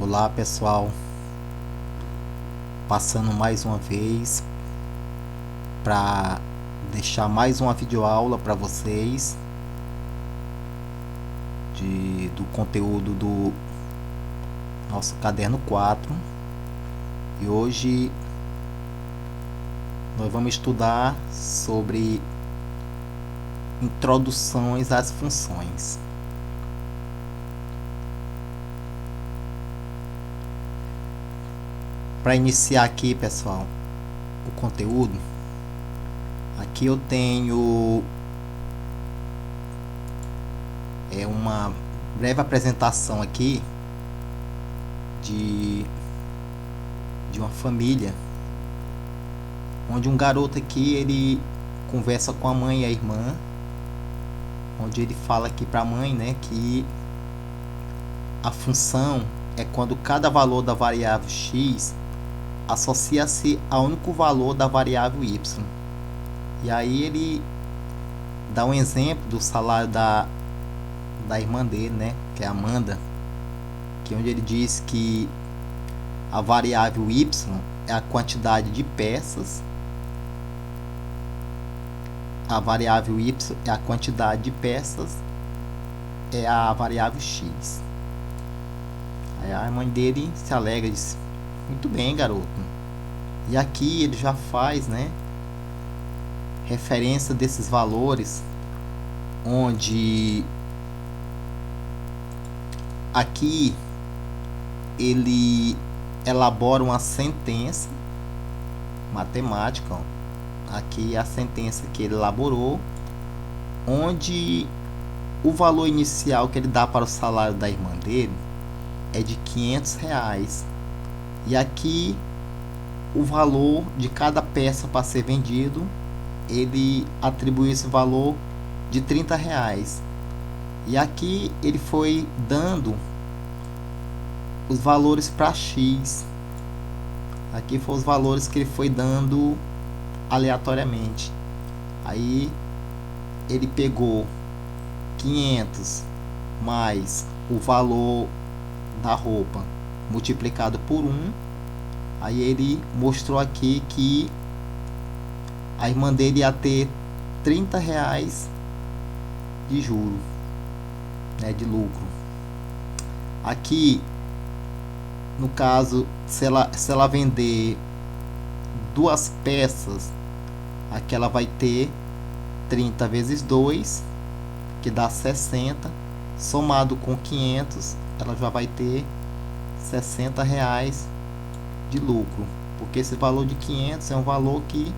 Olá pessoal, passando mais uma vez para deixar mais uma videoaula para vocês do conteúdo do nosso caderno 4. E hoje nós vamos estudar sobre introduções às funções. Para iniciar aqui, pessoal, o conteúdo, aqui eu tenho uma breve apresentação aqui de uma família, onde um garoto aqui ele conversa com a mãe e a irmã, onde ele fala aqui para a mãe, né, que a função é quando cada valor da variável x associa-se ao único valor da variável y. E aí ele dá um exemplo do salário da irmã dele, né, que é a Amanda, que é onde ele diz que a variável y é a quantidade de peças, a variável y é a quantidade de peças, é a variável x. Aí a mãe dele se alegra e diz: muito bem, garoto. E aqui ele já faz, né, referência desses valores, onde aqui ele elabora uma sentença matemática, ó. Aqui é a sentença que ele elaborou, onde o valor inicial que ele dá para o salário da irmã dele é de R$500. E aqui o valor de cada peça para ser vendido, ele atribui esse valor de R$30. E aqui ele foi dando os valores para x. Aqui foram os valores que ele foi dando aleatoriamente. Aí ele pegou 500 mais o valor da roupa multiplicado por 1. Aí ele mostrou aqui que a irmã dele ia ter R$30 de juro, né, de lucro. Aqui, no caso, se ela vender duas peças, aqui ela vai ter 30 vezes 2, que dá 60, somado com 500, ela já vai ter R$60 de lucro, porque esse valor de 500 é um valor que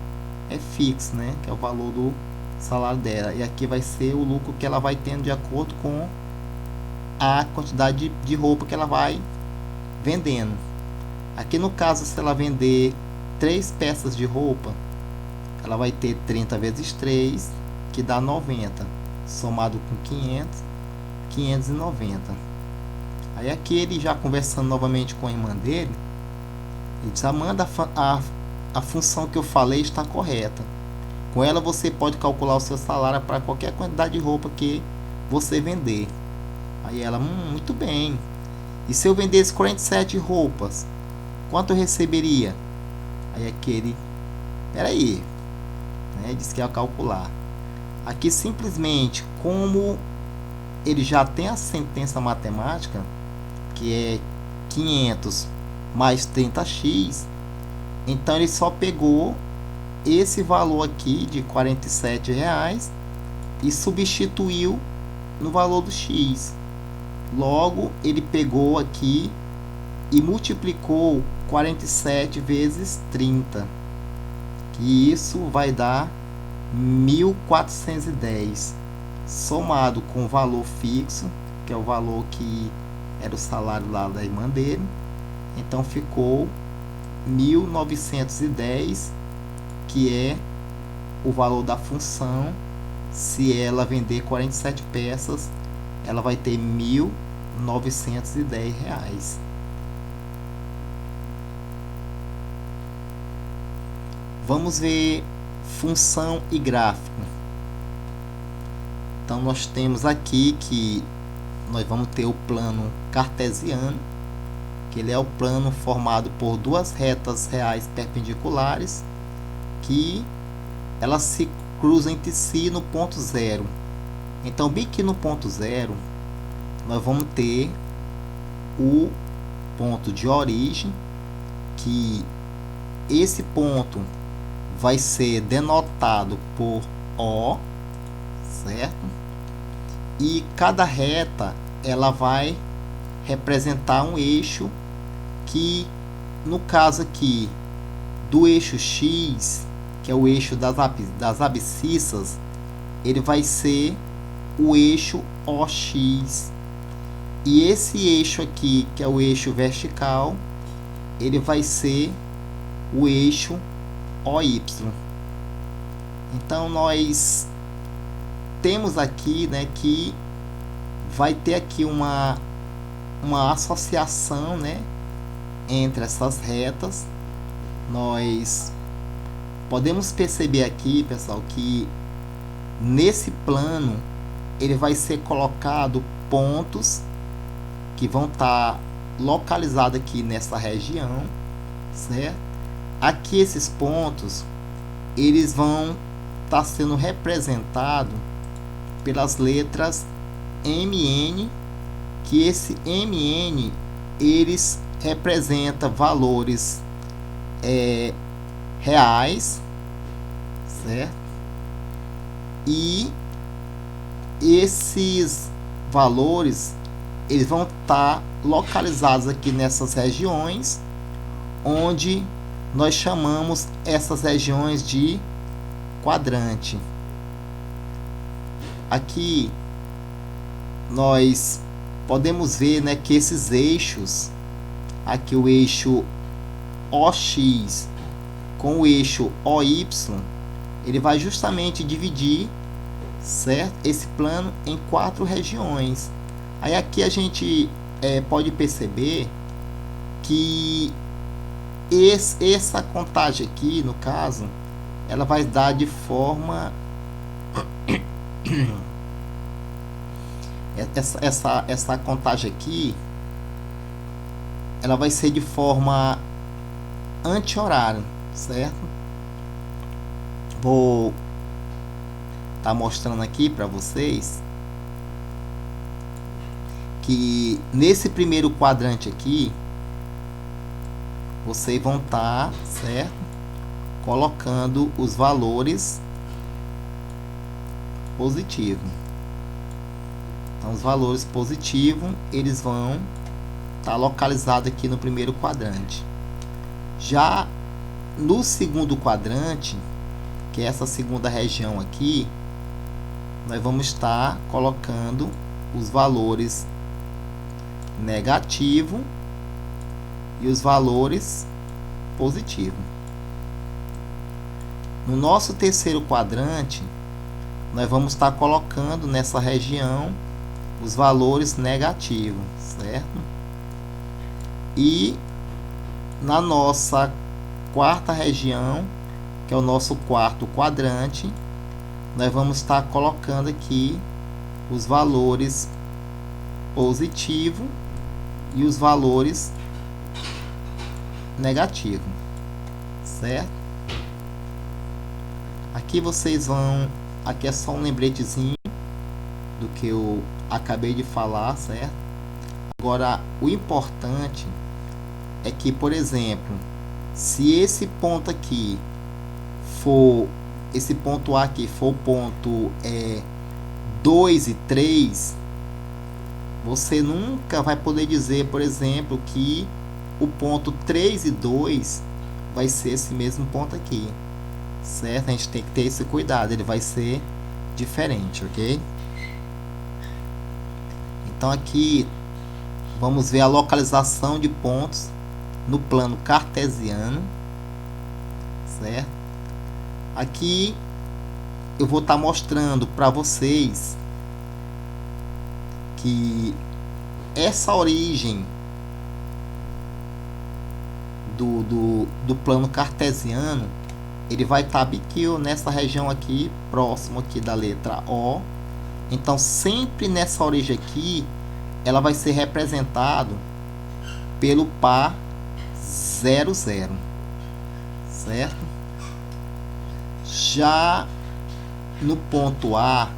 é fixo, né, que é o valor do salário dela, e aqui vai ser o lucro que ela vai tendo de acordo com a quantidade de roupa que ela vai vendendo. Aqui no caso, se ela vender 3 peças de roupa, ela vai ter 30 vezes 3, que dá 90, somado com 500, 590. Aí aqui ele já conversando novamente com a irmã dele, ele diz: Amanda, a função que eu falei está correta. Com ela você pode calcular o seu salário para qualquer quantidade de roupa que você vender. Aí ela: muito bem. E se eu vendesse 47 roupas, quanto eu receberia? Aí aquele: peraí, né, disse que ia calcular. Aqui simplesmente, como ele já tem a sentença matemática, que é 500 mais 30x, então ele só pegou esse valor aqui de R$47 e substituiu no valor do x. Logo, ele pegou aqui e multiplicou 47 vezes 30, que isso vai dar 1.410, somado com o valor fixo, que é o valor que era o salário lá da irmã dele, então ficou 1.910, que é o valor da função. Se ela vender 47 peças, ela vai ter R$1.910. Vamos ver função e gráfico. Então nós temos aqui que nós vamos ter o plano cartesiano, que ele é o plano formado por duas retas reais perpendiculares que elas se cruzam entre si no ponto zero. Então, bem que no ponto zero, nós vamos ter o ponto de origem, que esse ponto vai ser denotado por O, certo? E cada reta ela vai representar um eixo que, no caso aqui do eixo X, que é o eixo das abscissas, ele vai ser o eixo OX. E esse eixo aqui, que é o eixo vertical, ele vai ser o eixo OY. Então nós temos aqui, né, que vai ter aqui uma associação, né, entre essas retas. Nós podemos perceber aqui, pessoal, que nesse plano ele vai ser colocado pontos que vão estar localizados aqui nessa região, certo? Aqui esses pontos eles vão estar sendo representados pelas letras MN, que esse MN eles representa valores reais, certo? E esses valores eles vão estar localizados aqui nessas regiões, onde nós chamamos essas regiões de quadrante. Aqui nós podemos ver, né, que esses eixos, aqui o eixo OX com o eixo OY, ele vai justamente dividir, certo, esse plano em 4 regiões. Aí aqui a gente pode perceber que essa contagem aqui, no caso, ela vai dar de forma essa contagem aqui, ela vai ser de forma anti-horário, certo? Vou estar mostrando aqui para vocês que nesse primeiro quadrante aqui vocês vão estar, certo, colocando os valores positivos. Então os valores positivos eles vão estar localizados aqui no primeiro quadrante. Já no segundo quadrante, que é essa segunda região aqui, nós vamos estar colocando os valores negativo e os valores positivos. No nosso terceiro quadrante, nós vamos estar colocando nessa região os valores negativos, certo? E na nossa quarta região, que é o nosso quarto quadrante, nós vamos estar colocando aqui os valores positivos e os valores negativos, certo? Aqui vocês vão, aqui é só um lembretezinho do que eu acabei de falar, certo? Agora, o importante é que, por exemplo, se esse ponto aqui for, esse ponto A aqui for o ponto 2 e 3, você nunca vai poder dizer, por exemplo, que o ponto 3 e 2 vai ser esse mesmo ponto aqui, certo? A gente tem que ter esse cuidado, ele vai ser diferente, ok? Então aqui vamos ver a localização de pontos no plano cartesiano, certo? Aqui eu vou estar mostrando para vocês que essa origem do plano cartesiano, ele vai estar aqui nessa região aqui, próximo aqui da letra O. Então sempre nessa origem aqui, ela vai ser representado pelo par 0, 0, certo? Já no ponto A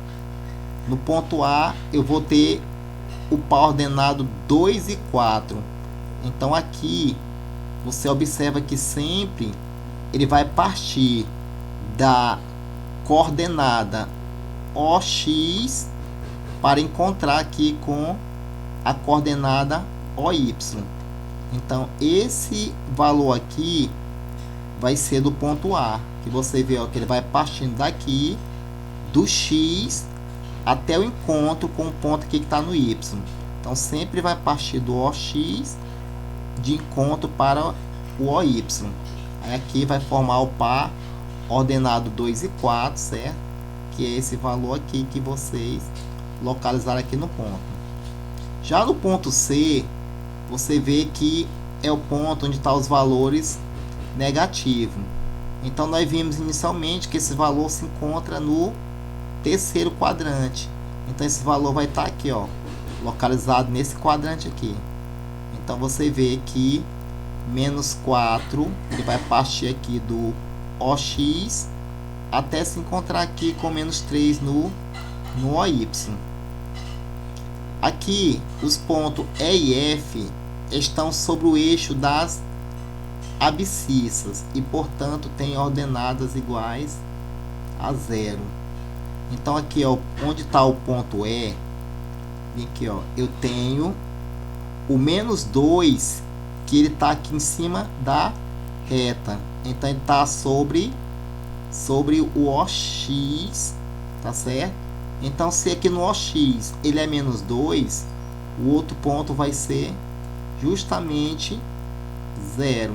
eu vou ter o par ordenado 2 e 4. Então aqui você observa que sempre ele vai partir da coordenada OX para encontrar aqui com a coordenada OY. Então esse valor aqui vai ser do ponto A, que você vê, ó, que ele vai partindo daqui do X até o encontro com o ponto aqui que está no Y. Então sempre vai partir do OX de encontro para o OY. Aí aqui vai formar o par ordenado 2 e 4, certo? Que é esse valor aqui que vocês localizaram aqui no ponto. Já no ponto C, você vê que é o ponto onde estão os valores negativos. Então nós vimos inicialmente que esse valor se encontra no terceiro quadrante. Então esse valor vai estar aqui, ó, localizado nesse quadrante aqui. Então você vê que menos 4 ele vai partir aqui do OX até se encontrar aqui com menos 3 no OY. Aqui os pontos E e F estão sobre o eixo das abscissas e portanto têm ordenadas iguais a 0. Então aqui, ó, onde está o ponto E, aqui, ó, eu tenho o menos 2, que ele está aqui em cima da reta. Então ele está sobre o OX, tá certo? Então se aqui no OX ele é menos 2, o outro ponto vai ser justamente 0,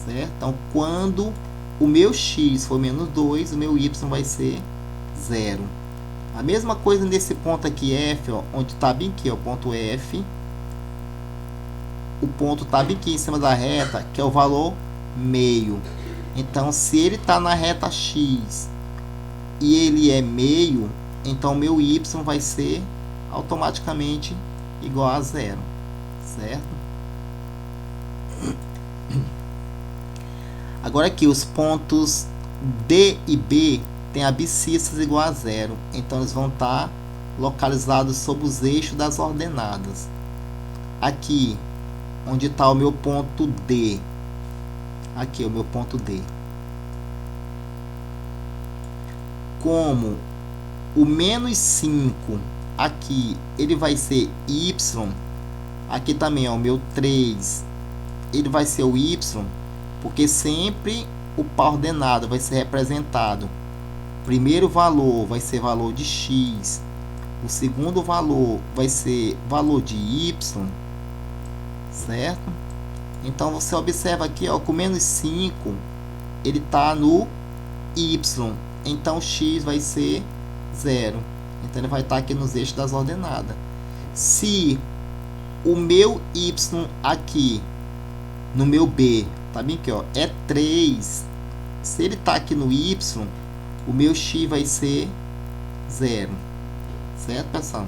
certo? Então quando o meu X for menos 2, o meu Y vai ser 0. A mesma coisa nesse ponto aqui F, ó, onde está bem aqui, ó, o ponto F. O ponto está bem aqui em cima da reta, que é o valor meio. Então, se ele está na reta X e ele é meio, então meu Y vai ser automaticamente igual a 0, certo? Agora aqui, os pontos D e B têm abscissas igual a 0. Então, eles vão estar localizados sob os eixos das ordenadas. Aqui, onde está o meu ponto D. Aqui, o meu ponto D. Como o menos 5 aqui, ele vai ser Y. Aqui também, ó, o meu 3, ele vai ser o Y. Porque sempre o par ordenado vai ser representado. O primeiro valor vai ser valor de X. O segundo valor vai ser valor de Y. Certo? Então você observa aqui, ó, que o menos 5 ele está no Y. Então X vai ser 0. Então ele vai estar aqui nos eixos das ordenadas. Se o meu Y aqui no meu B, tá bem aqui, ó, é 3. Se ele está aqui no Y, o meu X vai ser 0. Certo, pessoal?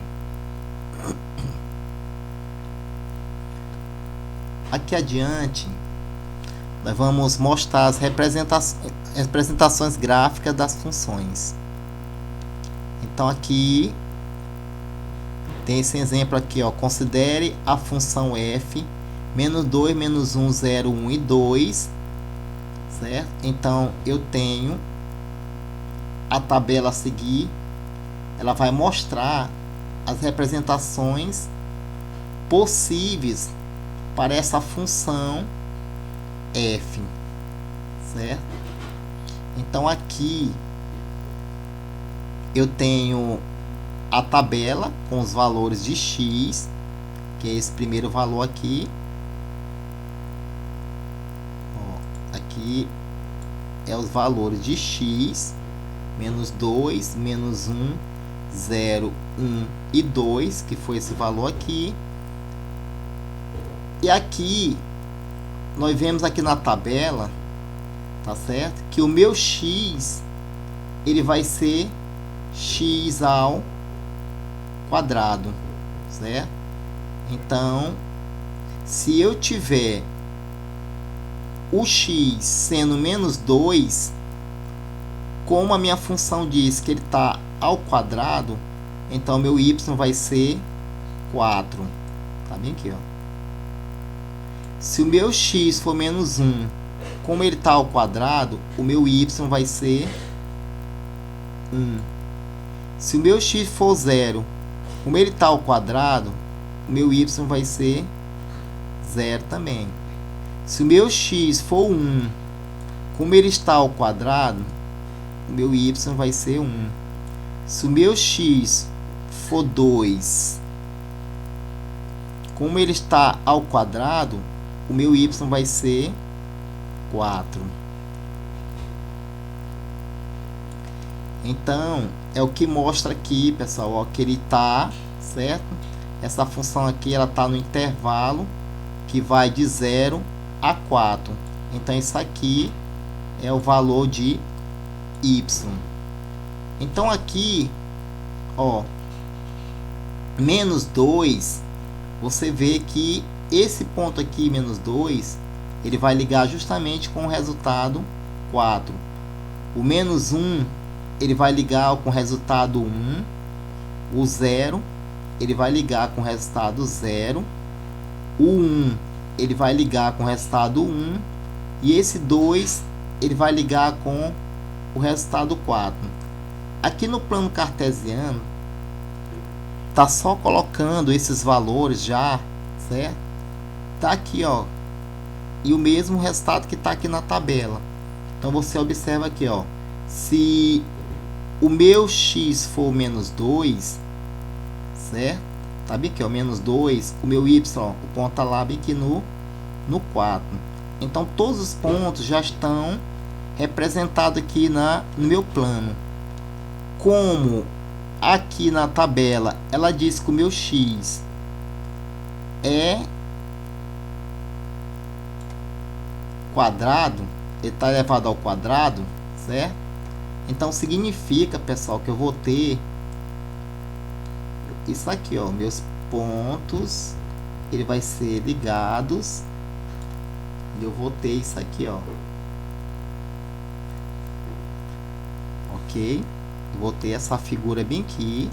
Aqui adiante, nós vamos mostrar as representações gráficas das funções. Então aqui tem esse exemplo aqui, ó, considere a função f menos 2, menos 1, 0, 1 e 2, certo? Então eu tenho a tabela a seguir, ela vai mostrar as representações possíveis para essa função f, certo? Então aqui eu tenho a tabela com os valores de x, que é esse primeiro valor aqui. Ó, aqui é os valores de x, menos 2, menos 1, 0, 1 e 2, que foi esse valor aqui. E aqui, nós vemos aqui na tabela, tá certo? Que o meu x, ele vai ser x ao quadrado, certo? Então, Se eu tiver o x sendo menos 2, como a minha função diz que ele está ao quadrado, então meu y vai ser 4. Tá bem aqui, ó. Se o meu x for menos 1, como ele está ao quadrado, o meu y vai ser 1. Se o meu x for 0, como ele está ao quadrado, o meu y vai ser 0 também. Se o meu x for 1, como ele está ao quadrado, o meu y vai ser 1. Se o meu x for 2, como ele está ao quadrado, o meu y vai ser 4. Então, é o que mostra aqui, pessoal, ó, que ele está, certo? Essa função aqui, ela está no intervalo que vai de 0 a 4. Então, isso aqui é o valor de y. Então, aqui, ó, menos 2, você vê que esse ponto aqui, menos 2, ele vai ligar justamente com o resultado 4. O menos 1, ele vai ligar com o resultado 1. O 0, ele vai ligar com o resultado 0. O 1, ele vai ligar com o resultado 1. E esse 2, ele vai ligar com o resultado 4. Aqui no plano cartesiano, tá só colocando esses valores já, certo? Tá aqui, ó. E o mesmo resultado que tá aqui na tabela. Então, você observa aqui, ó. Se o meu x for menos 2, certo? Tá bem aqui, ó, menos 2. O meu y, ó, o ponto tá lá bem aqui no 4. Então, todos os pontos já estão representados aqui no meu plano. Como aqui na tabela ela diz que o meu x é quadrado, ele está elevado ao quadrado, certo? Então significa, pessoal, que eu vou ter isso aqui, ó, meus pontos, ele vai ser ligados, e eu vou ter isso aqui, ó, ok? Eu vou ter essa figura bem aqui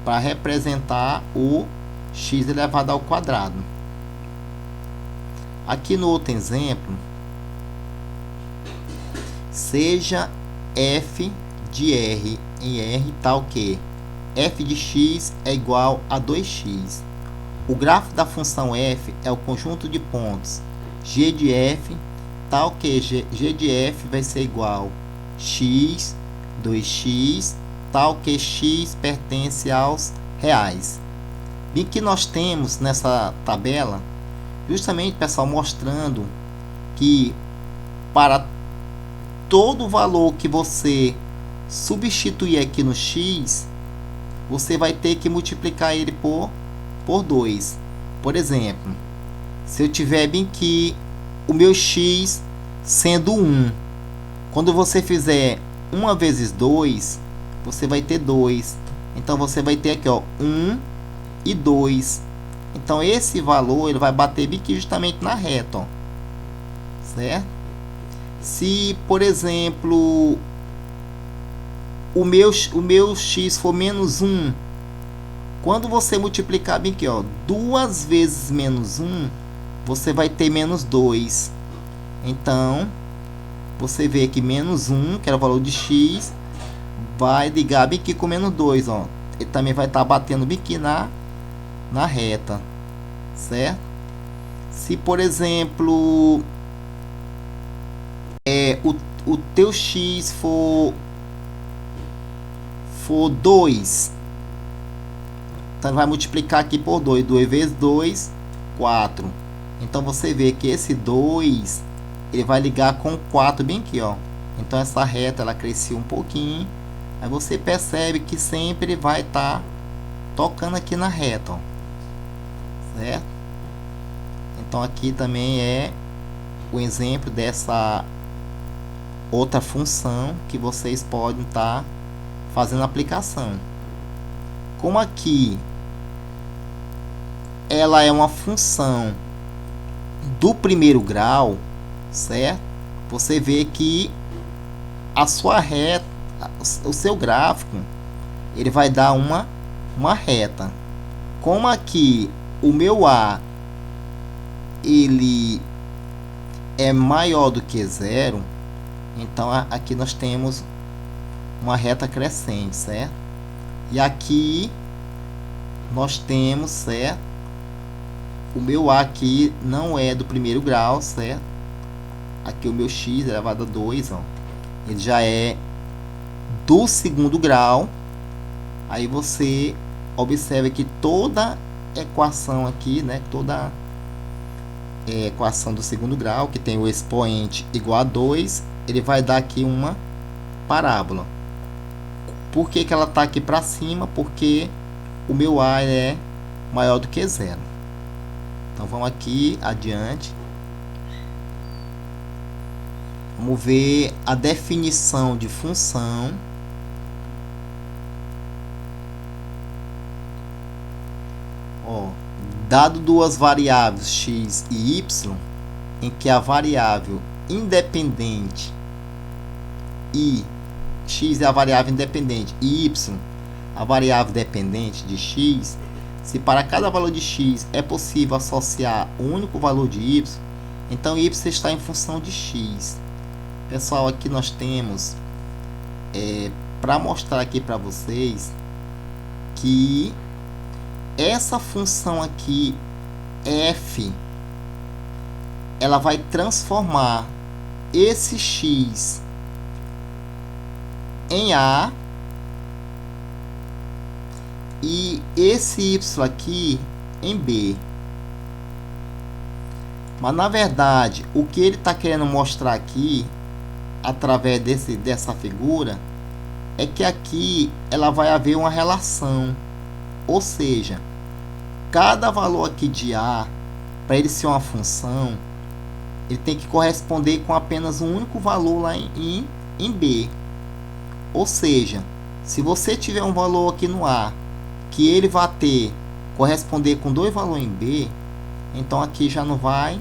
para representar o x elevado ao quadrado. Aqui no outro exemplo, seja f de r em r tal que f de x é igual a 2x. O gráfico da função f é o conjunto de pontos g de f tal que g de f vai ser igual a x, 2x, tal que x pertence aos reais. E que nós temos nessa tabela, justamente, pessoal, mostrando que para todo valor que você substituir aqui no x, você vai ter que multiplicar ele por 2. Por exemplo, se eu tiver bem aqui o meu x sendo 1, quando você fizer 1 vezes 2, você vai ter 2. Então, você vai ter aqui, ó, 1 e 2. Então, esse valor ele vai bater bem aqui justamente na reta, ó, certo? Se, por exemplo, o meu x for menos 1, quando você multiplicar bem aqui, ó, 2 vezes menos 1, você vai ter menos 2. Então, você vê que menos 1, que era o valor de x, vai ligar bem aqui com menos 2, ó. Ele também vai estar batendo bem aqui na reta, certo? Se, por exemplo, o teu x for 2, então vai multiplicar aqui por 2. 2 vezes 2, 4. Então, você vê que esse 2, ele vai ligar com 4 bem aqui, ó. Então, essa reta, ela cresceu um pouquinho. Aí, você percebe que sempre vai estar tocando aqui na reta, ó, certo? Então, aqui também é o exemplo dessa outra função que vocês podem estar fazendo aplicação. Como aqui ela é uma função do primeiro grau, certo? Você vê que a sua reta, o seu gráfico, ele vai dar uma reta. Como aqui o meu A ele é maior do que zero, então aqui nós temos uma reta crescente, certo? E aqui nós temos, certo? O meu A aqui não é do primeiro grau, certo? Aqui o meu x elevado a 2, ó, ele já é do segundo grau. Aí você observa que toda equação aqui, né, toda equação do segundo grau, que tem o expoente igual a 2, ele vai dar aqui uma parábola. Por que ela está aqui para cima? Porque o meu A é maior do que zero. Então vamos aqui adiante. Vamos ver a definição de função. Ó, dado duas variáveis x e y, em que a variável independente e x é a variável independente e y a variável dependente de x, se para cada valor de x é possível associar o único valor de y, então y está em função de x. Pessoal, aqui nós temos para mostrar aqui para vocês que essa função aqui f, ela vai transformar esse x em a e esse y aqui em b. Mas na verdade o que ele está querendo mostrar aqui através dessa figura é que aqui ela vai haver uma relação, ou seja, cada valor aqui de a, para ele ser uma função, ele tem que corresponder com apenas um único valor lá em b. Ou seja, se você tiver um valor aqui no a que ele vai corresponder com dois valores em b, então aqui já não vai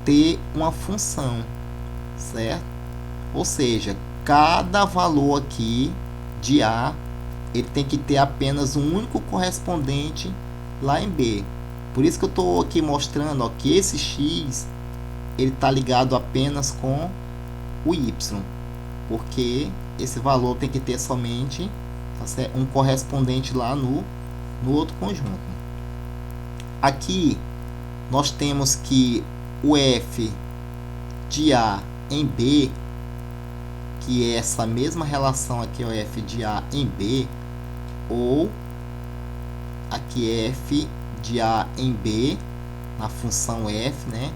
ter uma função, certo? Ou seja, cada valor aqui de a, ele tem que ter apenas um único correspondente lá em b. Por isso que eu estou aqui mostrando, ó, que esse x ele está ligado apenas com o y, porque esse valor tem que ter somente, tá certo, um correspondente lá no outro conjunto. Aqui nós temos que o f de a em b, que é essa mesma relação aqui, o f de a em b, ou aqui f de a em b na função f, né?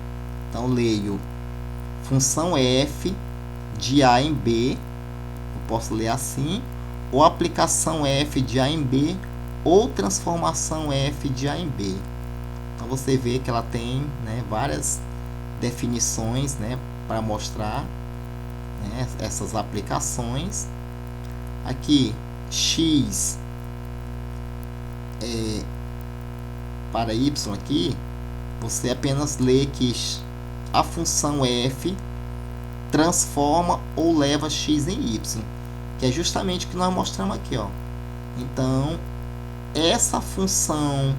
Então leio função f de a em b, eu posso ler assim, ou aplicação f de a em b, ou transformação f de a em b. Então você vê que ela tem, né, várias definições, né, para mostrar, né, essas aplicações. Aqui x para y aqui, você apenas lê que a função f transforma ou leva x em y, que é justamente o que nós mostramos aqui, ó. Então essa função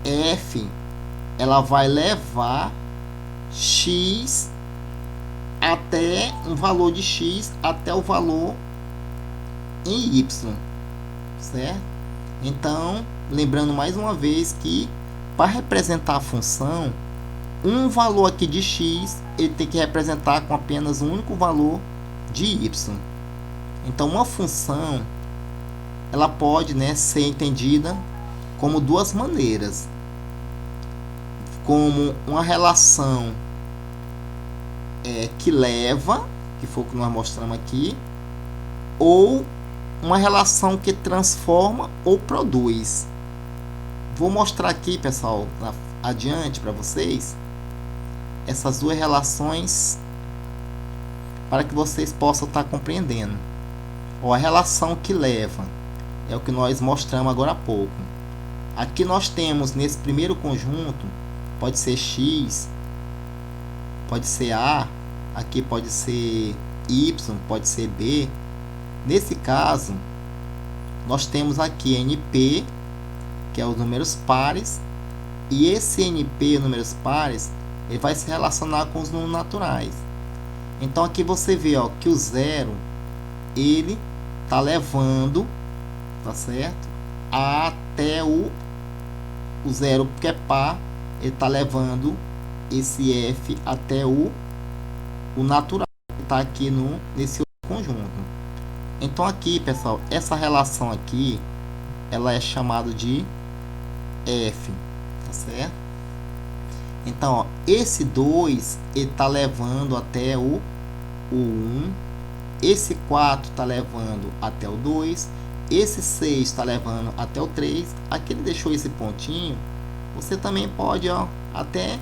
f, ela vai levar x até um valor de x até o valor em y, certo? Então, lembrando mais uma vez que para representar a função, um valor aqui de x, ele tem que representar com apenas um único valor de y. Então, uma função, ela pode, né, ser entendida como duas maneiras, como uma relação que leva, que foi o que nós mostramos aqui, ou uma relação que transforma ou produz. Vou mostrar aqui, pessoal, adiante para vocês essas duas relações para que vocês possam estar compreendendo. Ou a relação que leva é o que nós mostramos agora há pouco. Aqui nós temos nesse primeiro conjunto pode ser X, pode ser A, aqui pode ser Y, pode ser B. Nesse caso, nós temos aqui NP, que é os números pares, e esse NP, números pares, ele vai se relacionar com os números naturais. Então aqui você vê, ó, que o 0 ele tá levando, tá certo? Até o 0, porque é par, ele tá levando esse F até o natural, que tá aqui nesse outro conjunto. Então aqui, pessoal, essa relação aqui, ela é chamada de F, tá certo? Então, ó, esse 2, ele tá levando até o 1, esse 4 tá levando até o 2, esse 6 está levando até o 3, aqui ele deixou esse pontinho, você também pode, ó, até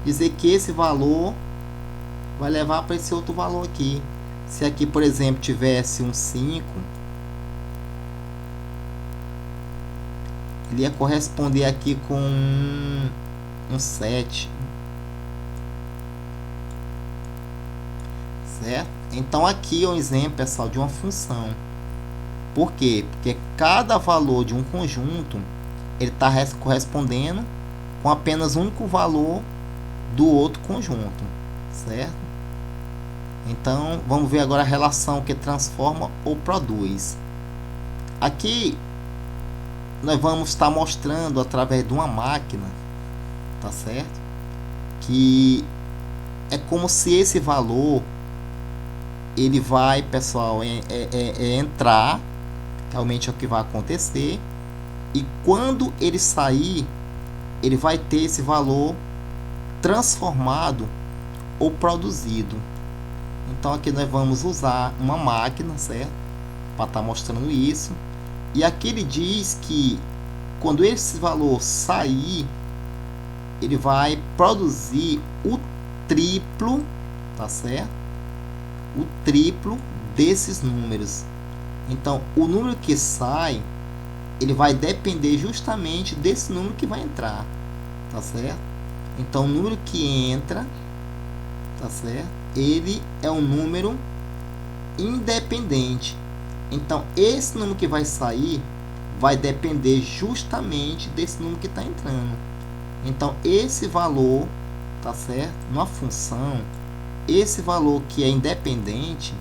dizer que esse valor vai levar para esse outro valor aqui. Se aqui, por exemplo, tivesse um 5, ele ia corresponder aqui com um 7. Certo? Então aqui é um exemplo, pessoal, de uma função. Por quê? Porque cada valor de um conjunto ele está correspondendo com apenas um único valor do outro conjunto, certo? Então vamos ver agora a relação que transforma ou produz. Aqui nós vamos estar mostrando através de uma máquina, tá certo? Que é como se esse valor ele vai, pessoal, entrar, realmente é o que vai acontecer, e quando ele sair, ele vai ter esse valor transformado ou produzido. Então aqui nós vamos usar uma máquina, certo? Para estar mostrando isso. E aqui ele diz que quando esse valor sair, ele vai produzir o triplo, tá certo? O triplo desses números. Então, o número que sai, ele vai depender justamente desse número que vai entrar, tá certo? Então, o número que entra, tá certo? Ele é um número independente. Então, esse número que vai sair vai depender justamente desse número que está entrando. Então, esse valor, tá certo? Numa função, esse valor que é independente,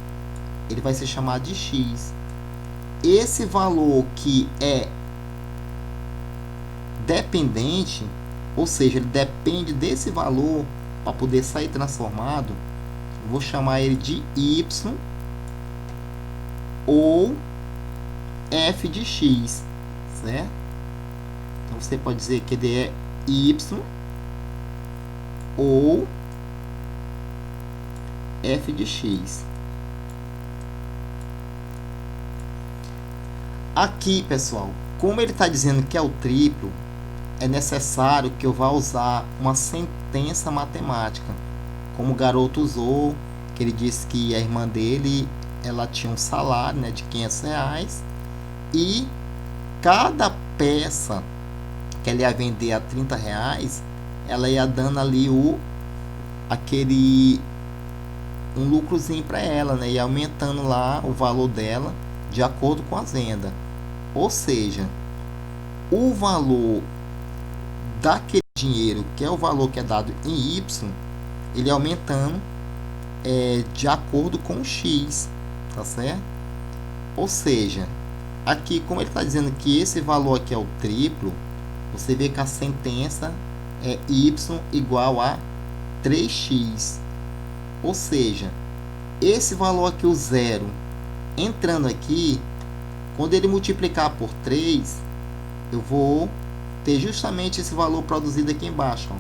ele vai ser chamado de x. Esse valor que é dependente, ou seja, ele depende desse valor para poder sair transformado, eu vou chamar ele de y ou f de x, certo? Então você pode dizer que ele é y ou f de x. Aqui, pessoal, como ele está dizendo que é o triplo, é necessário que eu vá usar uma sentença matemática, como o garoto usou, que ele disse que a irmã dele, ela tinha um salário, né, de R$500, e cada peça que ela ia vender a R$30, ela ia dando ali um lucrozinho para ela, né, e aumentando lá o valor dela de acordo com a venda. Ou seja, o valor daquele dinheiro, que é o valor que é dado em Y, ele aumentando de acordo com o X, tá certo? Ou seja, aqui, como ele está dizendo que esse valor aqui é o triplo, você vê que a sentença é Y igual a 3x. Ou seja, esse valor aqui, o zero, entrando aqui, quando ele multiplicar por 3, eu vou ter justamente esse valor produzido aqui embaixo, ó,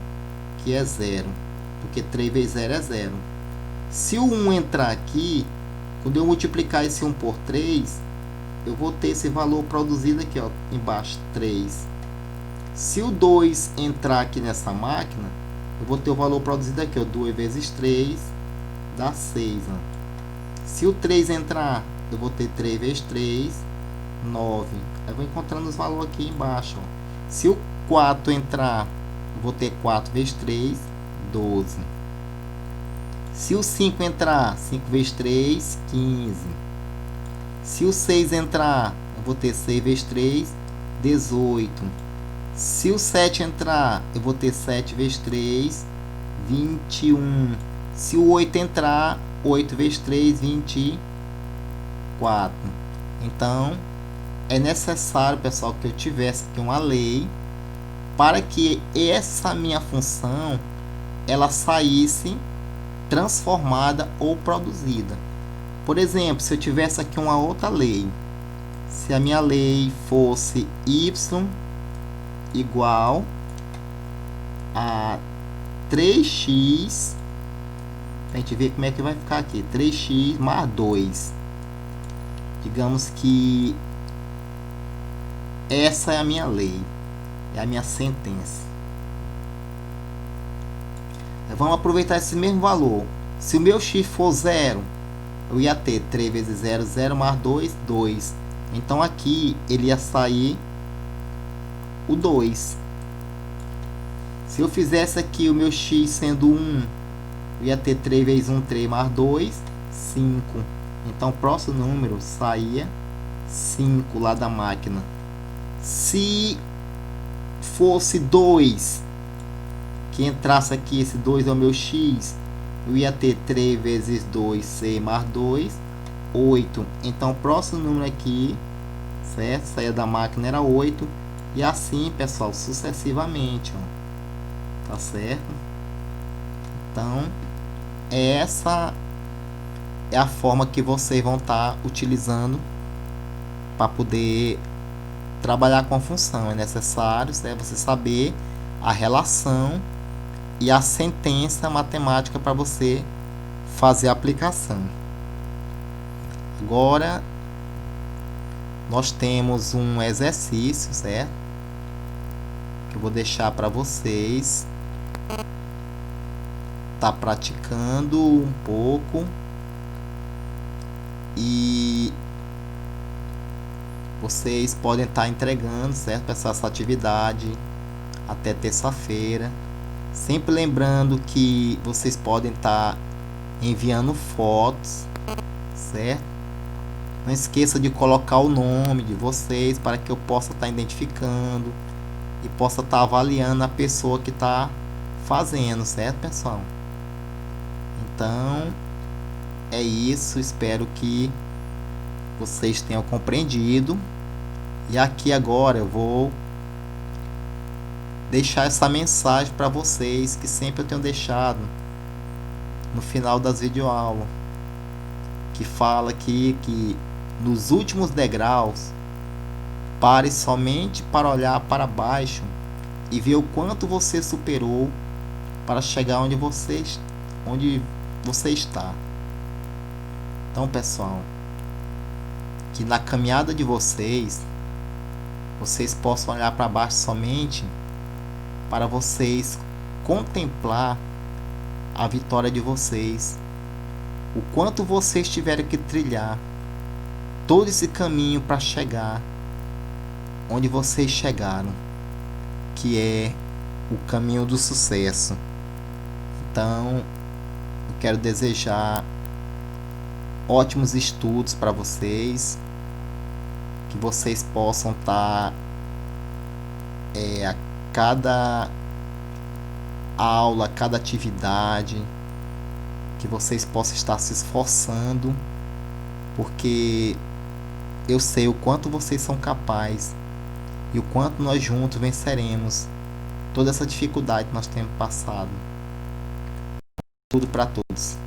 que é 0, porque 3 vezes 0 é 0. Se o 1 entrar aqui, quando eu multiplicar esse 1 por 3, eu vou ter esse valor produzido aqui, ó, embaixo, 3. Se o 2 entrar aqui nessa máquina, eu vou ter o valor produzido aqui, ó, 2 vezes 3 dá 6. Ó. Se o 3 entrar, eu vou ter 3 vezes 3, 9. Eu vou encontrando os valores aqui embaixo. Ó. Se o 4 entrar, eu vou ter 4 vezes 3, 12. Se o 5 entrar, 5 vezes 3, 15. Se o 6 entrar, eu vou ter 6 vezes 3, 18. Se o 7 entrar, eu vou ter 7 vezes 3, 21. Se o 8 entrar, 8 vezes 3, 24. Então, é necessário, pessoal, que eu tivesse aqui uma lei para que essa minha função ela saísse transformada ou produzida. Por exemplo, se eu tivesse aqui uma outra lei, se a minha lei fosse y igual a 3x, a gente ver como é que vai ficar aqui, 3x mais 2. Digamos que essa é a minha lei, é a minha sentença. Vamos aproveitar esse mesmo valor. Se o meu x for 0, eu ia ter 3 vezes 0, 0 mais 2, 2. Então aqui ele ia sair o 2. Se eu fizesse aqui o meu x sendo 1, eu ia ter 3 vezes 1, 3 mais 2, 5. Então o próximo número saía 5 lá da máquina. Se fosse 2, que entrasse aqui, esse 2 é o meu x, eu ia ter 3 vezes 2, 6 mais 2, 8. Então o próximo número aqui, certo? Saía da máquina era 8. E assim, pessoal, sucessivamente, ó. Tá certo? Então, essa é a forma que vocês vão estar utilizando para poder trabalhar com a função. É necessário, certo, você saber a relação e a sentença matemática para você fazer a aplicação. Agora nós temos um exercício, certo? Que eu vou deixar para vocês tá praticando um pouco e vocês podem estar entregando, certo, essa atividade até terça-feira. Sempre lembrando que vocês podem estar enviando fotos, certo? Não esqueça de colocar o nome de vocês para que eu possa estar identificando e possa estar avaliando a pessoa que está fazendo, certo, pessoal? Então, é isso. Espero que vocês tenham compreendido. E aqui agora eu vou deixar essa mensagem para vocês que sempre eu tenho deixado no final das videoaulas, que fala aqui que nos últimos degraus pare somente para olhar para baixo e ver o quanto você superou para chegar onde você está. Então, pessoal, que na caminhada de vocês possam olhar para baixo somente para vocês contemplar a vitória de vocês, o quanto vocês tiveram que trilhar todo esse caminho para chegar onde vocês chegaram, que é o caminho do sucesso. Então, eu quero desejar ótimos estudos para vocês, que vocês possam estar a cada aula, a cada atividade, que vocês possam estar se esforçando, porque eu sei o quanto vocês são capazes e o quanto nós juntos venceremos toda essa dificuldade que nós temos passado. Tudo para todos.